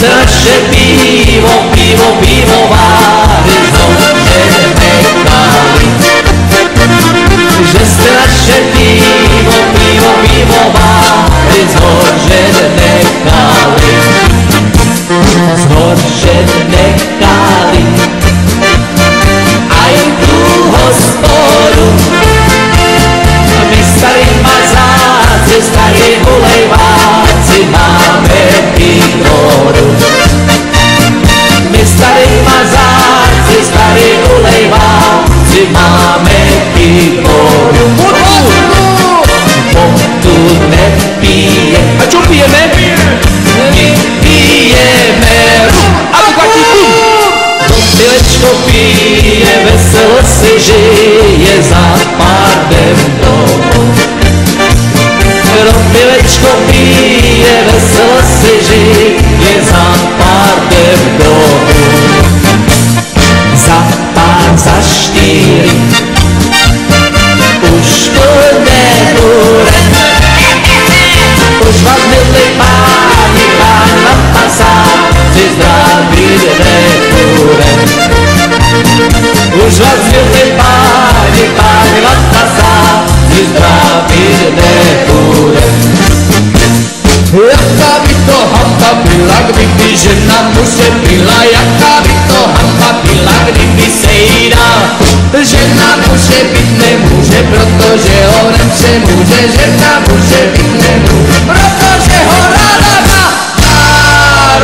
se naše pivovary zhoře nechali. Že se naše pivovary zhoře nechali. Zhoře nechali. Aj tu hospodu my starý mazáci, starý ulejváci máme pivoru. My starý mazáci, starý ulejváci máme pivoru. Vodu nepije. A čo pijeme? My pijeme rum. A bukvatí rum. Pilečko pije, veselo si žije za pádem domu. Pilečko pije, veselo si žije za pádem domu. Za pár, za štyri, už to nebude. Už vás milí páni, pán na pasáci zdravit nebude. Už vás milí páni, páni na pasáci zdravit nebude. Jaká by to hamba byla, kdyby žena muže byla, jaká by to hamba byla, kdyby se jí dala. Žena muže být nemůže, protože ho nepřemůže, žena muže být nemůže, protože ho ráda má,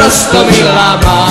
roztomilá má.